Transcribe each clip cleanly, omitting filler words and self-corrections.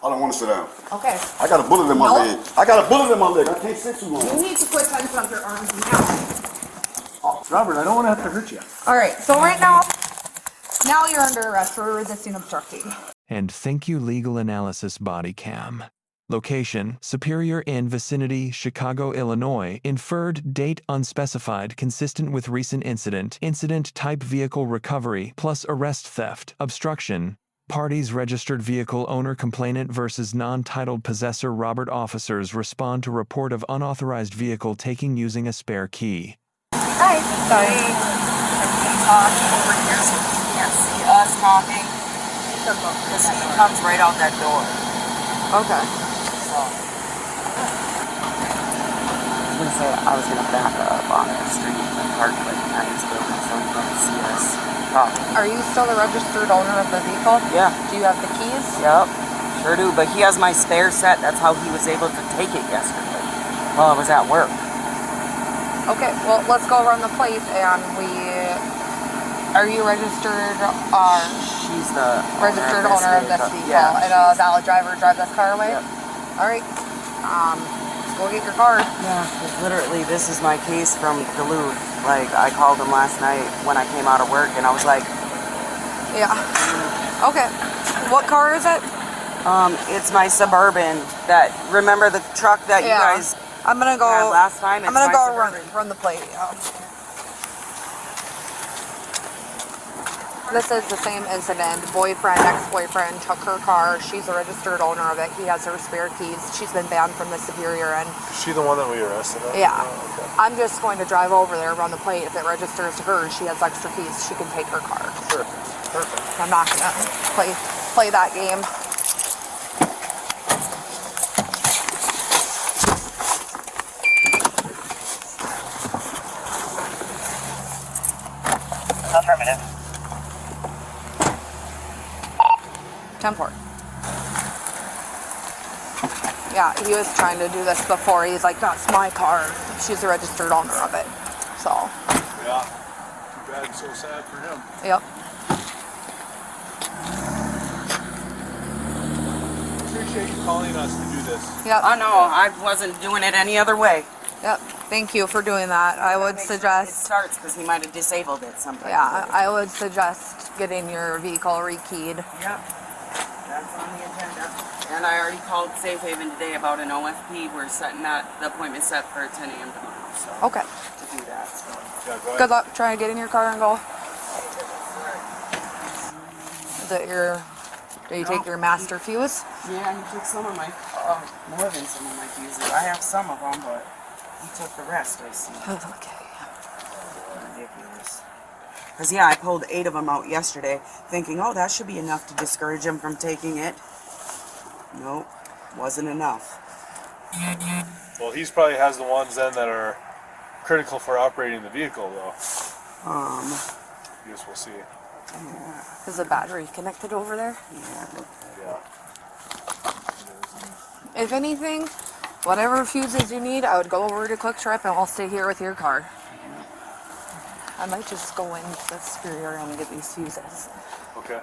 I don't want to sit down. Okay. I got a bullet in my leg. I got a bullet in my leg. I can't sit too long. You need to quit tension up your arms now. Robert, I don't want to have to hurt you. All right. So right now you're under arrest for resisting obstructing. And thank you, Legal Analysis Bodycam. Location, Superior Inn vicinity, Chicago, Illinois. Inferred, date unspecified, consistent with recent incident. Incident type vehicle recovery, plus arrest theft. Obstruction. Parties registered vehicle owner complainant versus non-titled possessor Robert. Officers respond to report of unauthorized vehicle taking using a spare key. Hi. Sorry. Talk over here so he can't see us talking. Because he comes right out that door. Okay. So. I was going to back up on the street and park like behind his building so he can't see us talking. Are you still the registered owner of the vehicle? Yeah. Do you have the keys? Yep. Sure do. But he has my spare set. That's how he was able to take it yesterday while I was at work. Okay, well, let's go run the plate, and are you registered, She's the registered owner of this vehicle, yeah, and a valid driver drive this car away? Yep. All right, let's go get your card. Yeah, because literally this is my case from Duluth. Like, I called him last night when I came out of work, and I was like... Yeah. Okay, what car is it? It's my Suburban, remember the truck that you guys... I'm gonna go. Last time. I'm gonna go run the plate. This is the same incident. Boyfriend, ex-boyfriend took her car. She's a registered owner of it. He has her spare keys. She's been banned from the Superior Inn. Is she the one that we arrested? Yeah. Oh, okay. I'm just going to drive over there, run the plate. If it registers to her, she has extra keys. She can take her car. Sure. Perfect. I'm not gonna play that game. Affirmative. 10-4. Yeah, he was trying to do this before. He's like, that's my car. She's a registered owner of it. So. Yeah. Too bad. So sad for him. Yep. Appreciate you calling us to do this. Yep. Oh no, I wasn't doing it any other way. Yep. Thank you for doing that. I would suggest. It starts because he might have disabled it sometime. Yeah, I would suggest getting your vehicle rekeyed. Yep. That's on the agenda. And I already called Safe Haven today about an OFP. We're setting the appointment set for 10 a.m. tomorrow. So Okay. to do that. So. Yeah, go ahead. Good luck trying to get in your car and go. Is it do you take your master fuse? Yeah, he took some of my, more than some of my fuses. I have some of them, but he took the rest, I see. Okay. Ridiculous. Because, yeah, I pulled 8 of them out yesterday, thinking, oh, that should be enough to discourage him from taking it. Nope, wasn't enough. Well, he probably has the ones then that are critical for operating the vehicle, though. I guess we'll see. Yeah. Is the battery connected over there? Yeah. If anything, whatever fuses you need, I would go over to Quick Trip and I'll stay here with your car. I might just go into the Superior and get these fuses. Okay.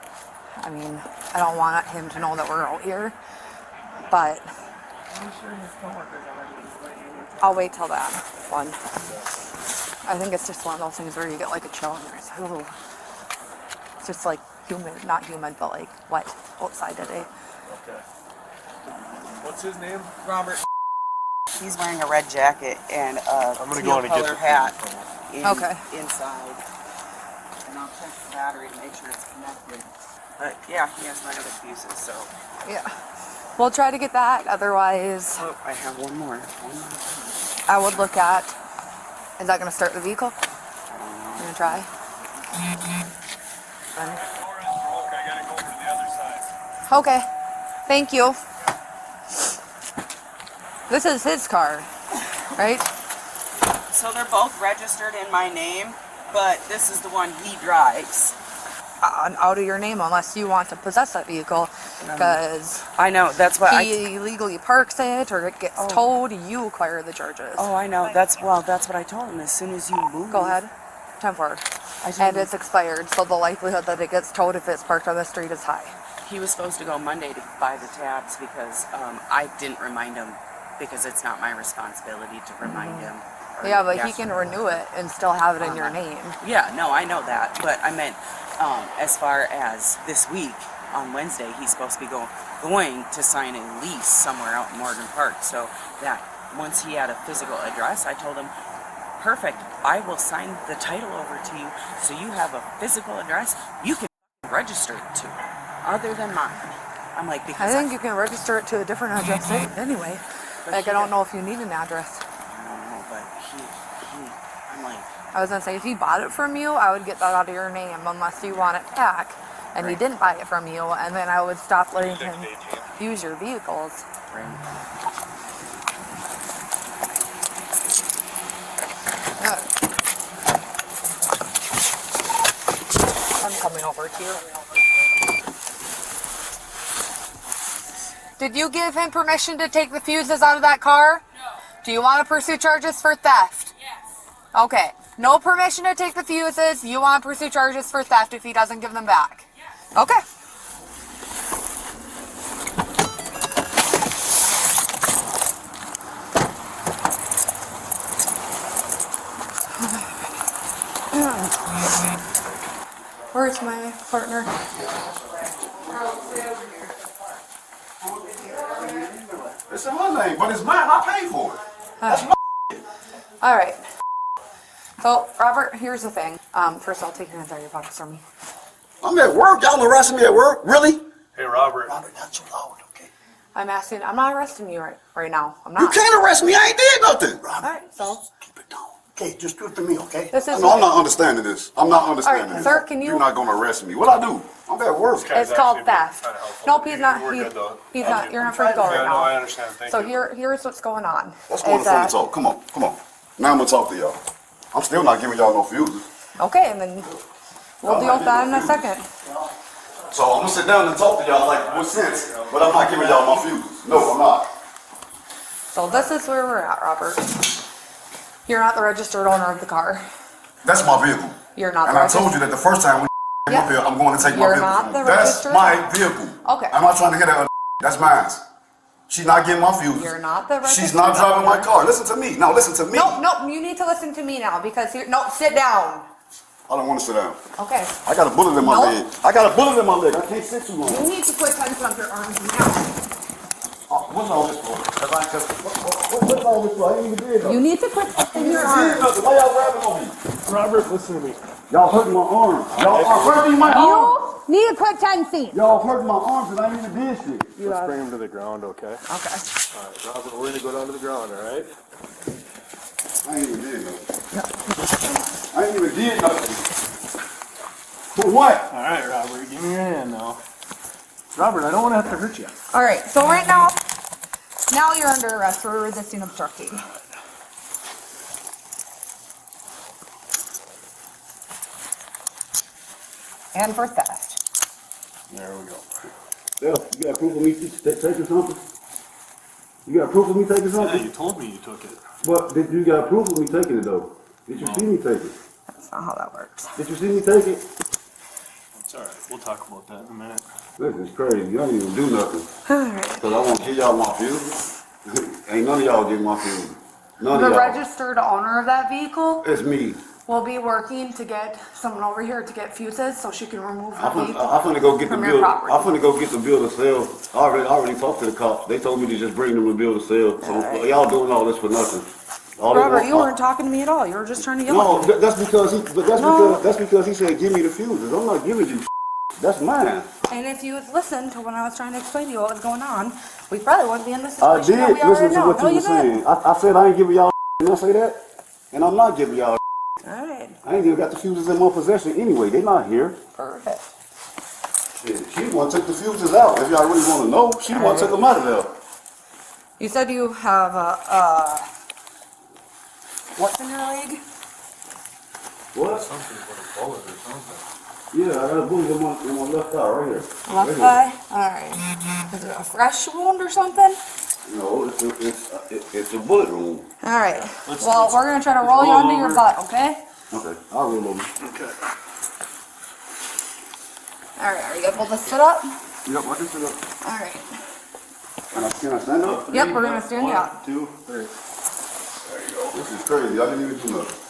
I mean, I don't want him to know that we're out here, but I'm sure his coworkers already. I'll wait till that one. I think it's just one of those things where you get like a chill and you're just, ooh. It's just like humid, not humid, but like wet outside today. Okay. What's his name? Robert. He's wearing a red jacket and a I'm gonna teal go in and get color the hat Okay. inside. And I'll check the battery to make sure it's connected. But yeah, he has my other fuses, so. Yeah. We'll try to get that. Otherwise, Oh, I have one more. I would look at, is that going to start the vehicle? I'm going to try. Okay. Thank you. This is his car, right? So they're both registered in my name, but this is the one he drives. Out of your name unless you want to possess that vehicle, because I know, that's what he illegally parks it or it gets towed, you acquire the charges. Oh, I know. That's what I told him. As soon as you move. Go ahead. 10-4. And it's expired, so the likelihood that it gets towed if it's parked on the street is high. He was supposed to go Monday to buy the tabs because I didn't remind him because it's not my responsibility to remind him. Yeah, but he can renew it and still have it in your name. Yeah, no, I know that, but I meant as far as this week on Wednesday, he's supposed to be going to sign a lease somewhere out in Morgan Park. So that once he had a physical address, I told him, perfect, I will sign the title over to you so you have a physical address you can register it to, other than mine. I'm like, because I think you can register it to a different address anyway. Like, I don't know if you need an address. I don't know, but I'm like, I was gonna say, if he bought it from you, I would get that out of your name unless you want it back. And he didn't buy it from you, and then I would stop letting him use your vehicles. right. I'm coming over to you. Did you give him permission to take the fuses out of that car? No. Do you want to pursue charges for theft? Yes. Okay. No permission to take the fuses. You want to pursue charges for theft if he doesn't give them back? Yes. Okay. Where's my partner? It's in my name, but it's mine. I paid for it. That's my. All right. So, Robert, here's the thing. First, I'll take your hands out of your pockets for me. I'm at work. Y'all arresting me at work? Really? Hey, Robert. Robert, not too loud, okay? I'm not arresting you right now. I'm You not. can't arrest me. I ain't did nothing. All right, so. Keep it down. Okay, just do it to me, okay? This is. No, I'm not understanding this. I'm not understanding right, this. sir, can you- You're not going to arrest me. What I do? I'm at work. It's called theft. Kinda helpful. Nope, he's not. We're good, though. He's not. You're not free to go right Yeah, no, I now. understand. Thank So you. here's what's going on. Let's go on the Is phone that- and talk. Come on, come on. Now I'm going to talk to y'all. I'm still not giving y'all no fuses. Okay, and then we'll deal with that in a second. So I'm going to sit down and talk to y'all like, what sense? But I'm not giving y'all my fuses. No, I'm not. So this is where we're at, Robert. You're not the registered owner of the car. That's my vehicle. You're not And the I told you that the first time we came up here, I'm going to take my You're vehicle. not the That's registered- my vehicle. Okay. I'm not trying to get that. That's mine. She's not getting my fuses. You're not the registered She's not driving my owner. car. Listen to me. Now listen to me. Nope, you need to listen to me now because sit down. I don't want to sit down. Okay. I got a bullet in my Nope. leg. I got a bullet in my leg. I can't sit too long. You need to quit tensing up your arms now. What's all this for? What's all this for? I ain't even did nothing. You need to quit tensing your I arms. did nothing. Why y'all grabbing on me? Robert, listen to me. Y'all hurting my arms. Y'all are hurting my arms. You need to quit tensing. Y'all hurting my arms and I ain't even did shit. Let's bring him to the ground, okay? Okay. All right, Robert, we're gonna go down to the ground, all right? I ain't even did nothing. I ain't even did nothing. For what? All right, Robert, give me your hand now. Robert, I don't want to have to hurt you. All right. So right now you're under arrest for resisting obstructing. And for theft. There we go. Dale, you got proof of me taking something? You got proof of me taking Yeah, something? you told me you took it. But did you got proof of me taking it though? Did you see me take it? That's not how that works. Did you see me take it? It's all right. We'll talk about that in a minute. This is crazy. You don't even do nothing. All right. Cause I want to give y'all my fuses. Ain't none of y'all give my fuses. None The of y'all. registered owner of that vehicle It's me. will be working to get someone over here to get fuses so she can remove the I'm vehicle finna go get the from your bill. property. I'm finna go get the bill to sell. I already talked to the cops. They told me to just bring them the bill to sell. So Alright. y'all doing all this for nothing. All this- Robert, you weren't talking to me at all. You were just trying to yell No, at me. that's because he. But that's No. that's because he said give me the fuses. I'm not giving you. That's mine. And if you had listened to when I was trying to explain to you what was going on, we probably wouldn't be in this I situation that did we are listen right to now. what No, you were didn't. saying. I said I ain't giving y'all. Didn't I say that? And I'm not giving y'all. All right. I ain't even got the fuses in my possession anyway. They not here. Perfect. Shit, she want to take the fuses out. If y'all really want to know, she want to take them out of there. You said you have what's in your leg? What? Something with a bullet or something. Yeah, I got a bullet in my left eye right here. Left Right here. eye? All right. Is it a fresh wound or something? No, it's a bullet wound. All right. Let's- Well, let's- we're going to try to roll you roll onto your over. butt, okay? Okay, I'll roll over. Okay. All right. Are you able to sit up? Yep, I can sit up. All right. Can I stand up? Yep, we're gonna stand you up. 1, 2, 3. There you go. This is crazy. I didn't even do nothing.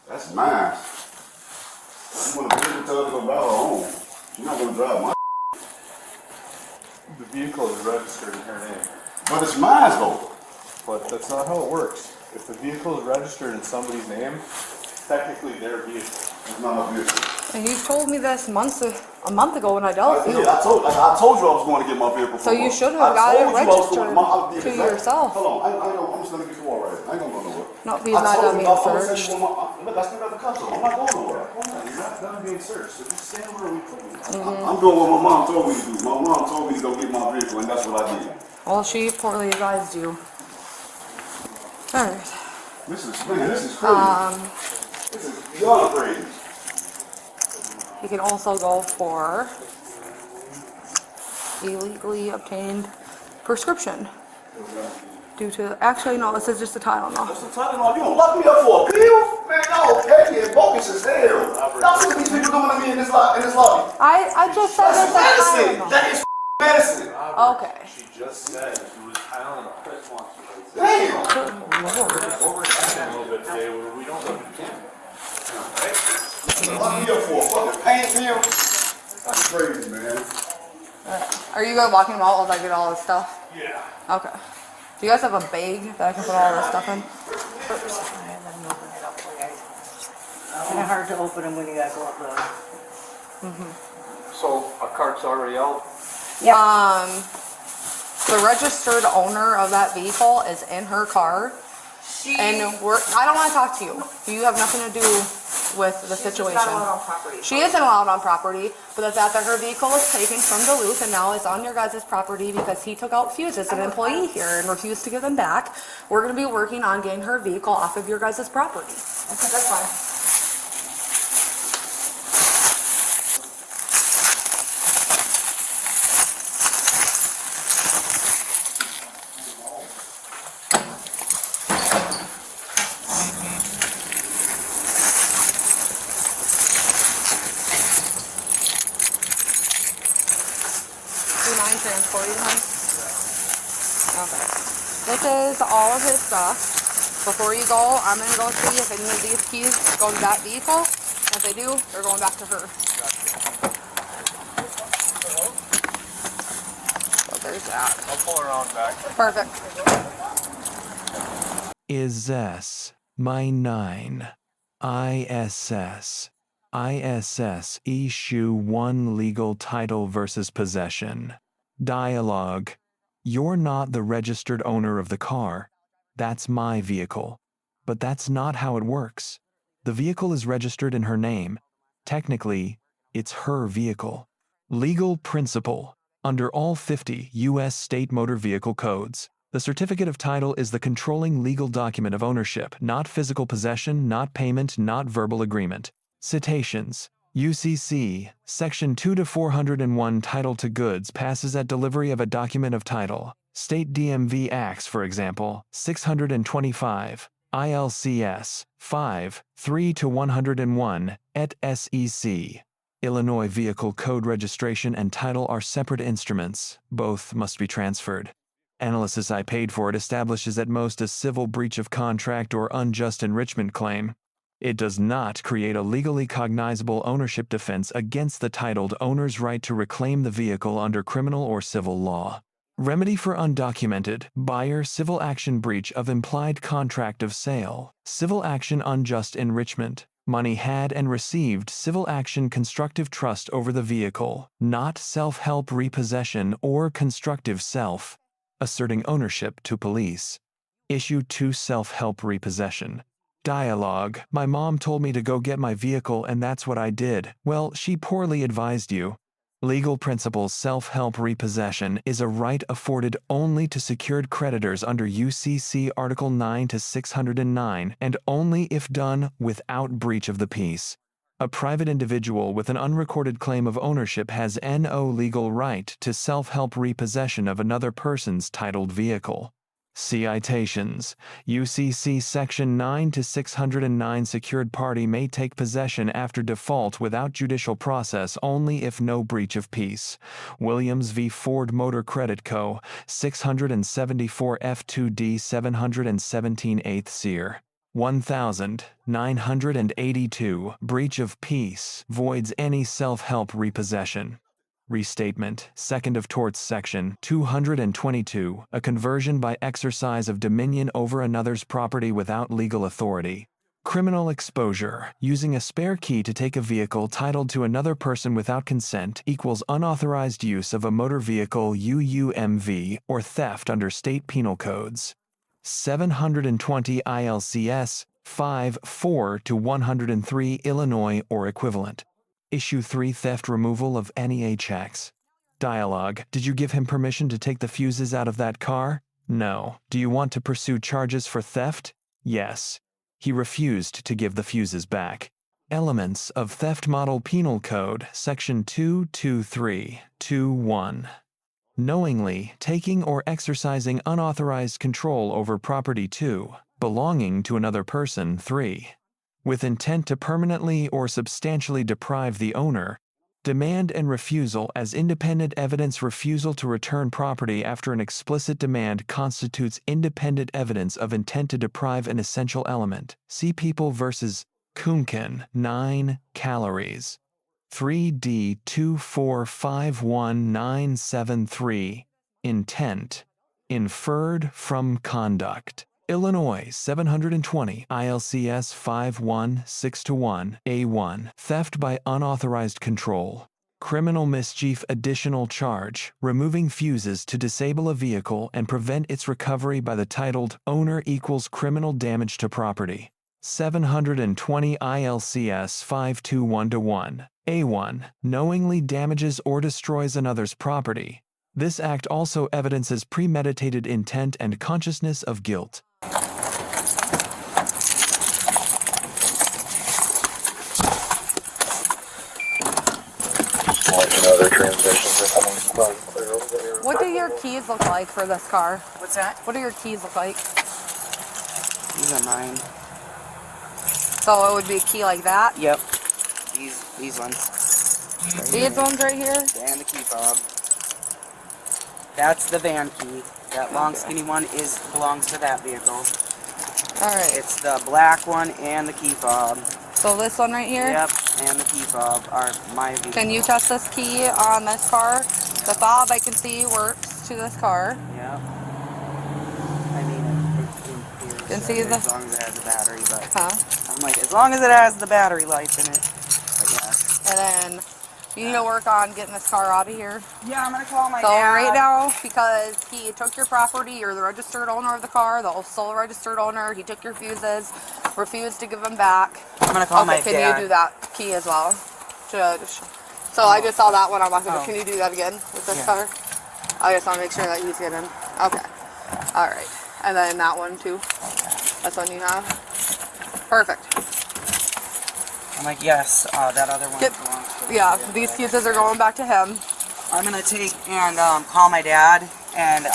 That's mine. You want to tell her to go drive her home. She's not going to drive my. The vehicle is registered in her name. But it's mine though. But that's not how it works. If the vehicle is registered in somebody's name, technically their vehicle. It's not my vehicle. And you told me this a month ago when I dealt with you. I told you I was going to get my vehicle. So you should have got it registered to yourself. Hold on, I'm just going to get the wall right. I ain't going to go nowhere. No, he's not done being searched. Look, I still got the cuffs on. I'm not going nowhere. You're not done being searched. So just stand where we put me. I'm doing what my mom told me to do. My mom told me to go get my vehicle, and that's what I did. Well, she poorly advised you. Alright. This is crazy. This is beyond crazy. He can also go for illegally obtained prescription. Due to, actually no, this is just a Tylenol. What's the Tylenol? You gonna lock me up for a pill? Man, y'all petty and bogus as hell. Y'all see these people coming to me in this lobby? I just said That's it's a medicine. Tylenol. That is medicine. Okay. She just said it was Tylenol. Damn. Over a little bit today where we don't look at the camera. Lock me up for a fucking pain pill? That's crazy, man. Are you guys walking about while I get all this stuff? Yeah. Okay. Do you guys have a bag that I can put all this stuff in? Kind of hard to open them when you gotta go up the. So a cart's already out? The registered owner of that vehicle is in her car. And I don't want to talk to you. You have nothing to do with the situation. She's not allowed on property. She isn't allowed on property, but the fact that her vehicle was taken from Duluth and now it's on your guys' property because he took out fuses, an employee here, and refused to give them back. We're going to be working on getting her vehicle off of your guys' property. Okay, that's fine. Do you mind transporting him? Okay. This is all of his stuff. Before you go, I'm going to go see if any of these keys go to that vehicle. If they do, they're going back to her. So there's that. I'll pull around back. Perfect. Is S my 9 ISS issue 1 legal title versus possession. Dialogue. You're not the registered owner of the car. That's my vehicle. But that's not how it works. The vehicle is registered in her name. Technically, it's her vehicle. Legal principle. Under all 50 U.S. state motor vehicle codes, the certificate of title is the controlling legal document of ownership, not physical possession, not payment, not verbal agreement. Citations. UCC, Section 2-401 Title to Goods passes at delivery of a document of title. State DMV Acts, for example, 625, ILCS 5-3-101, et SEC. Illinois Vehicle Code registration and title are separate instruments. Both must be transferred. Analysis I paid for it establishes at most a civil breach of contract or unjust enrichment claim. It does not create a legally cognizable ownership defense against the titled owner's right to reclaim the vehicle under criminal or civil law. Remedy for undocumented, buyer civil action breach of implied contract of sale, civil action unjust enrichment, money had and received civil action constructive trust over the vehicle, not self-help repossession or constructive self, asserting ownership to police. Issue 2 self-help repossession. Dialogue. My mom told me to go get my vehicle and that's what I did. Well, she poorly advised you. Legal principles self-help repossession is a right afforded only to secured creditors under UCC Article 9-609 and only if done without breach of the peace. A private individual with an unrecorded claim of ownership has no legal right to self-help repossession of another person's titled vehicle. Citations. UCC Section 9 to 609 secured party may take possession after default without judicial process only if no breach of peace. Williams v. Ford Motor Credit Co., 674 F2D 717 8th Seer. 1982. Breach of peace voids any self-help repossession. Restatement, 2nd of Torts Section 222, a conversion by exercise of dominion over another's property without legal authority. Criminal exposure, using a spare key to take a vehicle titled to another person without consent equals unauthorized use of a motor vehicle UUMV or theft under state penal codes. 720 ILCS 5-4 to 103 Illinois or equivalent. Issue 3 Theft removal of NEA checks. Dialogue. Did you give him permission to take the fuses out of that car? No. Do you want to pursue charges for theft? Yes. He refused to give the fuses back. Elements of Theft Model Penal Code, Section 22321. Knowingly taking or exercising unauthorized control over property 2, belonging to another person 3. With intent to permanently or substantially deprive the owner, demand and refusal as independent evidence. Refusal to return property after an explicit demand constitutes independent evidence of intent to deprive an essential element. See People v. Kuhnken, 9 calories. 3D 2451973. Intent. Inferred from conduct. Illinois 720 ILCS 516-1 A1. Theft by unauthorized control. Criminal mischief. Additional charge, removing fuses to disable a vehicle and prevent its recovery by the titled owner equals criminal damage to property. 720 ILCS 521-1 A1. Knowingly damages or destroys another's property. This act also evidences premeditated intent and consciousness of guilt. What do your keys look like for this car? What's that? What do your keys look like? These are mine. So it would be a key like that? Yep. These ones. These ones right here? And the key fob. That's the van key. That long skinny one belongs to that vehicle. Alright. It's the black one and the key fob. So this one right here? Yep, and the key fob are my vehicle. Can you test this key on this car? The fob I can see works to this car. Yep. I mean, it Can see the... as long as it has the battery, but... Huh? I'm like, as long as it has the battery life in it. But yeah. And then you need to work on getting this car out of here. Yeah, I'm gonna call my So dad. right now, because he took your property, you're the registered owner of the car, the sole registered owner, he took your fuses, refused to give them back. I'm gonna call my dad. Can you do that key as well? So I just saw that one on my computer. Can you do that again with this car? I just want to make sure that he's getting. Okay. Alright. And then that one too. That's one you have. Perfect. I'm like, yes, that other one belongs to Yeah, these fuses are going back to him. I'm gonna take and call my dad and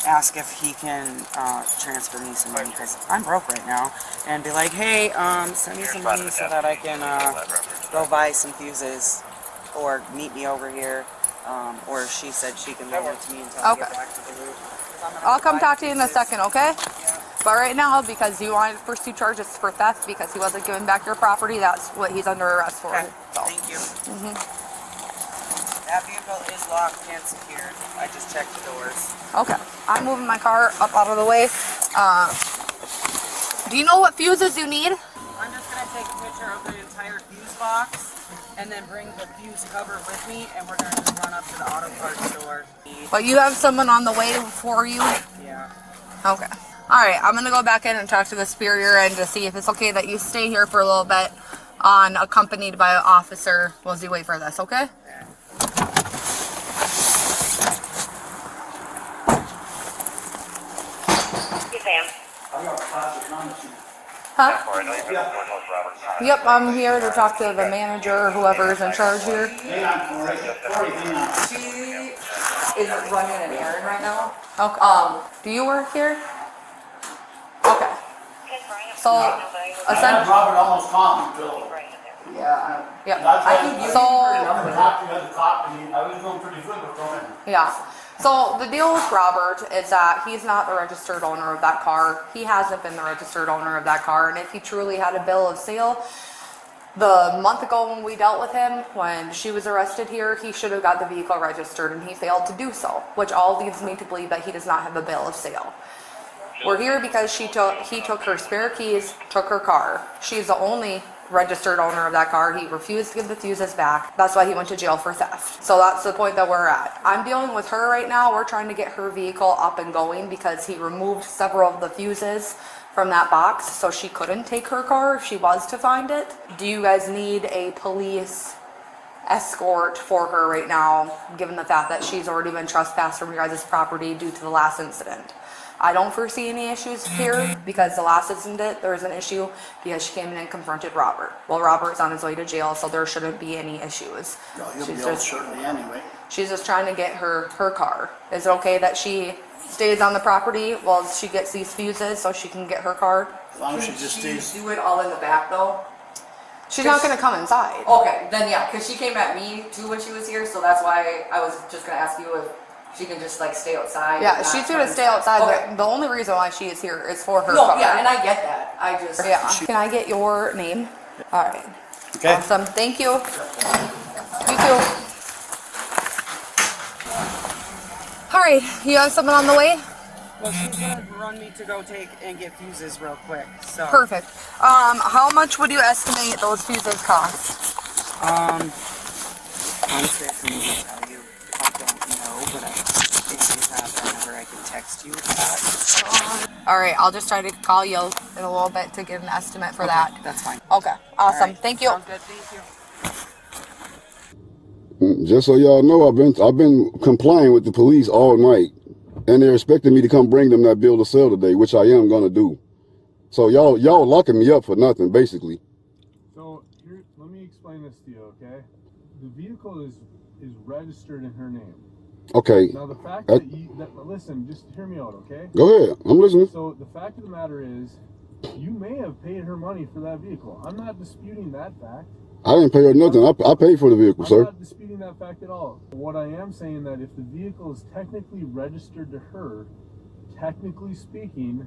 ask if he can transfer me some money because I'm broke right now, and be like, hey, send me some money so that I can go buy some fuses, or meet me over here, or she said she can loan it to me until I get back to the route. I'll come talk to you in a second, okay? But right now, because you wanted to pursue charges for theft because he wasn't giving back your property, that's what he's under arrest for. Okay. So. Thank you. That vehicle is locked and secured. I just checked the doors. Okay. I'm moving my car up out of the way. Do you know what fuses you need? I'm just going to take a picture of the entire fuse box and then bring the fuse cover with me, and we're going to just run up to the auto parts store. But you have someone on the way for you? Yeah. Okay. Alright, I'm going to go back in and talk to the superior and to see if it's okay that you stay here for a little bit accompanied by an officer while you wait for this, okay? Huh? Yep, I'm here to talk to the manager or whoever is in charge here. is running an errand right now. Okay. Do you work here? Okay. So, Robert almost called me, Bill. Yeah. yeah. I can give So, you her number. Talked to the other cop, and I was doing pretty good with him. yeah. So the deal with Robert is that he's not the registered owner of that car. He hasn't been the registered owner of that car. And if he truly had a bill of sale, the month ago when we dealt with him, when she was arrested here, he should have got the vehicle registered and he failed to do so, which all leads me to believe that he does not have a bill of sale. We're here because he took her spare keys, took her car. She's the only registered owner of that car. He refused to give the fuses back. That's why he went to jail for theft. So that's the point that we're at. I'm dealing with her right now. We're trying to get her vehicle up and going because he removed several of the fuses from that box so she couldn't take her car if she was to find it. Do you guys need a police escort for her right now, given the fact that she's already been trespassed from your guys' property due to the last incident? I don't foresee any issues here because the last incident, there was an issue because she came in and confronted Robert. Well, Robert's on his way to jail, so there shouldn't be any issues. No, he'll be out shortly anyway. She's just trying to get her car. Is it okay that she stays on the property while she gets these fuses so she can get her car? As long as she just stays. Do it all in the back though? She's not going to come inside. Okay, then yeah, because she came at me too when she was here, so that's why I was just gonna ask you if she can just like stay outside. Yeah, she's going to stay outside. Okay. But the only reason why she is here is for her No, car. yeah, and I get that. I just Yeah. Can I get your name? All right. Okay. Awesome. Thank you. You too. All right. You have something on the way? Well, she's gonna run me to go take and get fuses real quick. So Perfect. How much would you estimate those fuses cost? honestly, I couldn't even tell you. I don't know, but if you have that number, I can text you with that. All right. I'll just try to call you in a little bit to get an estimate for that. That's fine. Okay. Awesome. All right. Thank you. Sounds good. Thank you. Just so y'all know, I've been complying with the police all night, and they're expecting me to come bring them that bill of sale today, which I am gonna do. So y'all locking me up for nothing, basically. So here, let me explain this to you, okay? The vehicle is registered in her name. Okay. Now the fact that listen, just hear me out, okay? Go ahead. I'm listening. So the fact of the matter is, you may have paid her money for that vehicle. I'm not disputing that fact. I didn't pay her nothing. I paid for the vehicle, sir. I'm not disputing that fact at all. What I am saying that if the vehicle is technically registered to her, technically speaking,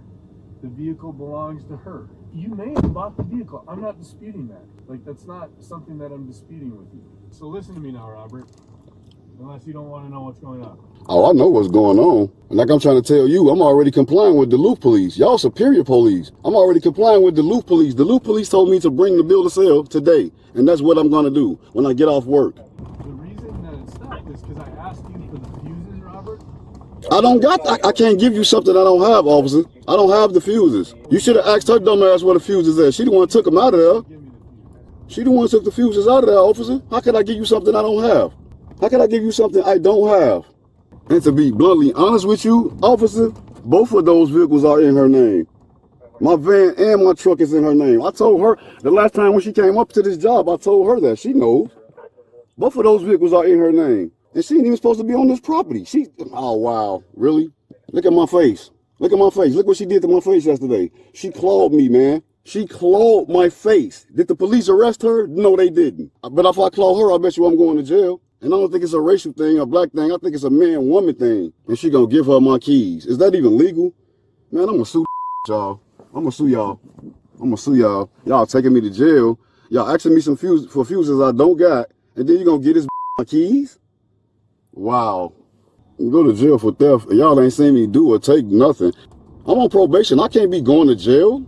the vehicle belongs to her. You may have bought the vehicle. I'm not disputing that. Like, that's not something that I'm disputing with you. So listen to me now, Robert. Unless you don't want to know what's going on. Oh, I know what's going on. Like I'm trying to tell you, I'm already complying with Duluth police. Y'all superior police. I'm already complying with Duluth police. Duluth police told me to bring the bill to sale today. And that's what I'm going to do when I get off work. The reason that it stopped is because I asked you for the fuses, Robert. I can't give you something I don't have, officer. I don't have the fuses. You should have asked her dumb ass where the fuses at. She the one took them out of there. Give me the fuses. She the one took the fuses out of there, officer. How could I give you something I don't have? How can I give you something I don't have? And to be bluntly honest with you, officer, both of those vehicles are in her name. My van and my truck is in her name. I told her the last time when she came up to this job, I told her that. She knows. Both of those vehicles are in her name. And she ain't even supposed to be on this property. Oh, wow. Really? Look at my face. Look at my face. Look what she did to my face yesterday. She clawed me, man. She clawed my face. Did the police arrest her? No, they didn't. But if I claw her, I bet you I'm going to jail. And I don't think it's a racial thing, a black thing. I think it's a man-woman thing. And she gonna give her my keys. Is that even legal? Man, I'm gonna sue y'all. I'm gonna sue y'all. I'm gonna sue y'all. Y'all taking me to jail. Y'all asking me some fuses I don't got. And then you gonna get this my keys? Wow. You go to jail for theft. Y'all ain't seen me do or take nothing. I'm on probation. I can't be going to jail.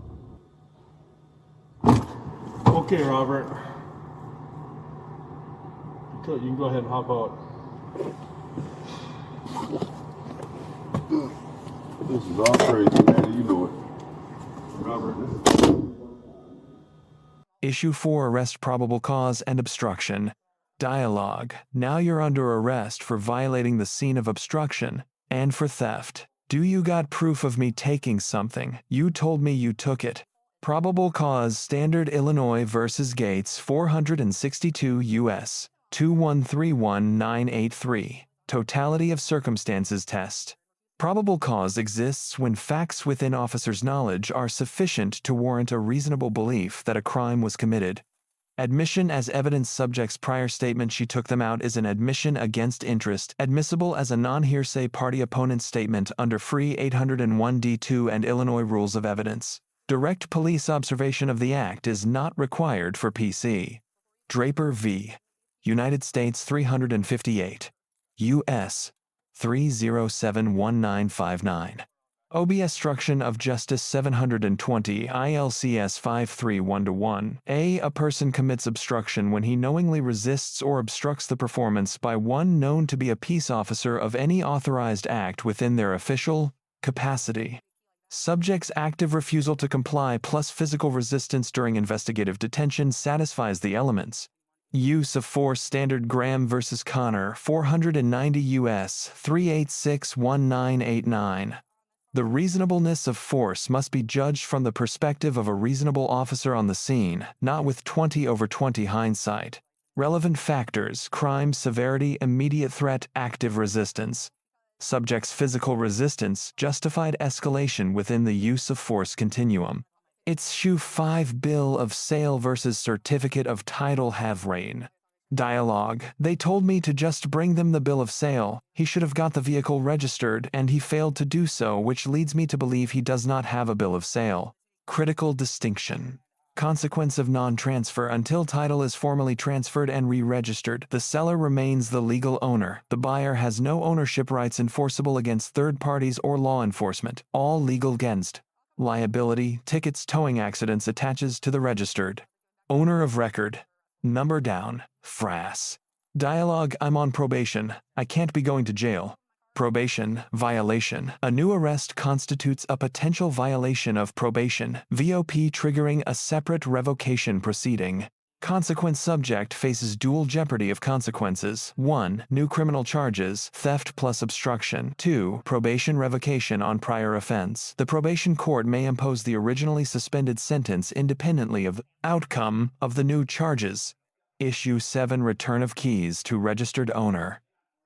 Okay, Robert. You can go ahead and hop out. This is all crazy, man. You know it. Robert. Issue 4 Arrest Probable Cause and Obstruction. Dialogue. Now you're under arrest for violating the scene of obstruction and for theft. Do you got proof of me taking something? You told me you took it. Probable cause Standard Illinois versus Gates 462 U.S. 2131983. Totality of circumstances test. Probable cause exists when facts within officer's knowledge are sufficient to warrant a reasonable belief that a crime was committed. Admission as evidence. Subject's prior statement she took them out is an admission against interest, admissible as a non-hearsay party opponent's statement under Free 801D2 and Illinois Rules of Evidence. Direct police observation of the act is not required for PC. Draper v. United States 358. U.S. 3071959. Obstruction of Justice 720 ILCS 531-1. A person commits obstruction when he knowingly resists or obstructs the performance by one known to be a peace officer of any authorized act within their official capacity. Subject's active refusal to comply plus physical resistance during investigative detention satisfies the elements. Use of force. Standard. Graham versus Connor 490 U.S. 3861989. The reasonableness of force must be judged from the perspective of a reasonable officer on the scene, not with 20/20 hindsight. Relevant factors: crime severity, immediate threat, active resistance. Subject's physical resistance justified escalation within the use of force continuum. It's Issue 5 Bill of Sale versus Certificate of Title Havrain. Dialogue. They told me to just bring them the bill of sale. He should have got the vehicle registered, and he failed to do so, which leads me to believe he does not have a bill of sale. Critical distinction. Consequence of non-transfer. Until title is formally transferred and re-registered, the seller remains the legal owner. The buyer has no ownership rights enforceable against third parties or law enforcement. All legal against. Liability, tickets, towing accidents attaches to the registered owner of record. Number down. Frass. Dialogue. I'm on probation. I can't be going to jail. Probation. Violation. A new arrest constitutes a potential violation of probation. VOP triggering a separate revocation proceeding. Consequence. Subject faces dual jeopardy of consequences. 1. New criminal charges, theft plus obstruction. 2. Probation revocation on prior offense. The probation court may impose the originally suspended sentence independently of the outcome of the new charges. Issue 7 Return of keys to registered owner.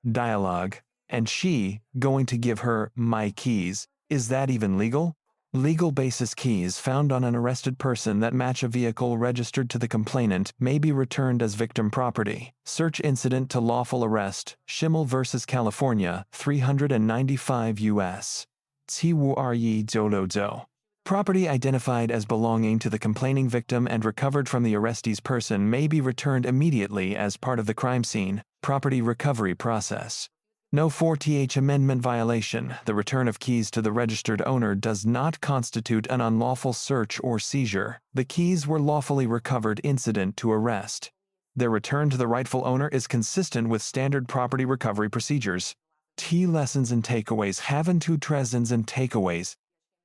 Dialogue. And she going to give her my keys. Is that even legal? Legal basis. Keys found on an arrested person that match a vehicle registered to the complainant may be returned as victim property. Search incident to lawful arrest. Schimmel versus California 395 U.S. Tiwuaryi Zolozo. Property identified as belonging to the complaining victim and recovered from the arrestee's person may be returned immediately as part of the crime scene. Property recovery process. No 4th Amendment violation. The return of keys to the registered owner does not constitute an unlawful search or seizure. The keys were lawfully recovered incident to arrest. Their return to the rightful owner is consistent with standard property recovery procedures. T lessons and takeaways. Haven two lessons and takeaways.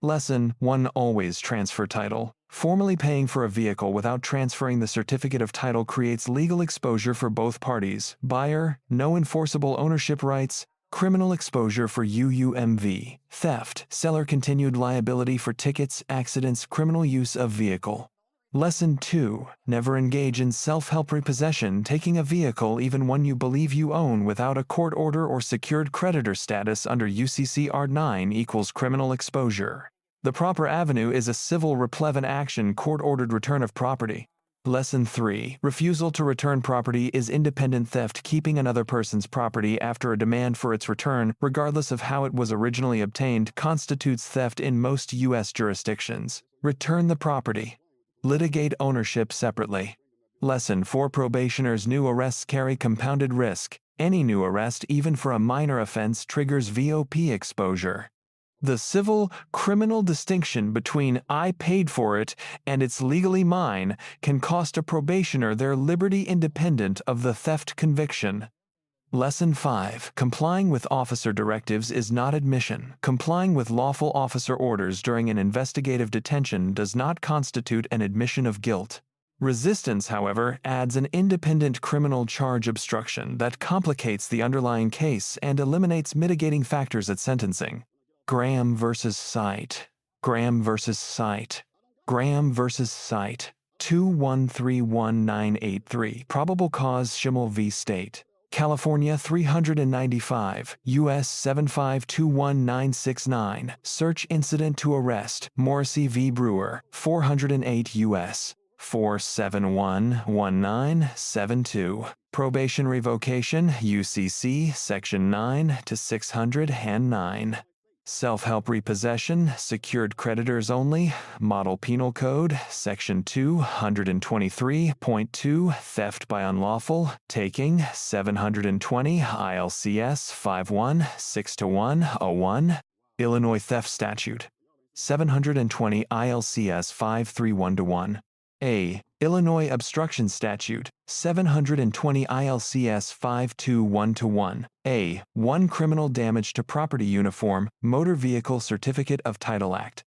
Lesson 1. Always transfer title. Formally paying for a vehicle without transferring the certificate of title creates legal exposure for both parties. Buyer, no enforceable ownership rights. Criminal exposure for UUMV. Theft, seller continued liability for tickets, accidents, criminal use of vehicle. Lesson 2. Never engage in self-help repossession, taking a vehicle even one you believe you own without a court order or secured creditor status under UCC Art 9 equals criminal exposure. The proper avenue is a civil replevant action court-ordered return of property. Lesson 3. Refusal to return property is independent theft. Keeping another person's property after a demand for its return, regardless of how it was originally obtained, constitutes theft in most U.S. jurisdictions. Return the property. Litigate ownership separately. Lesson 4. Probationers' new arrests carry compounded risk. Any new arrest, even for a minor offense, triggers VOP exposure. The civil-criminal distinction between I paid for it and it's legally mine can cost a probationer their liberty independent of the theft conviction. Lesson 5. Complying with officer directives is not admission. Complying with lawful officer orders during an investigative detention does not constitute an admission of guilt. Resistance, however, adds an independent criminal charge obstruction that complicates the underlying case and eliminates mitigating factors at sentencing. Graham versus Site. Graham versus Site. Graham versus Site. 2131983. Probable cause Schimmel v. State. California 395, U.S. 7521969, search incident to arrest, Morrissey v. Brewer, 408 U.S. 4711972. Probation revocation, UCC, Section 9 to 609. Self-help repossession, secured creditors only, Model Penal Code, Section 223.2, theft by unlawful, taking, 720 ILCS 516-101, Illinois Theft Statute, 720 ILCS 531-1. A. Illinois Obstruction Statute, 720 ILCS 521-1. A. 1 Criminal Damage to Property Uniform, Motor Vehicle Certificate of Title Act.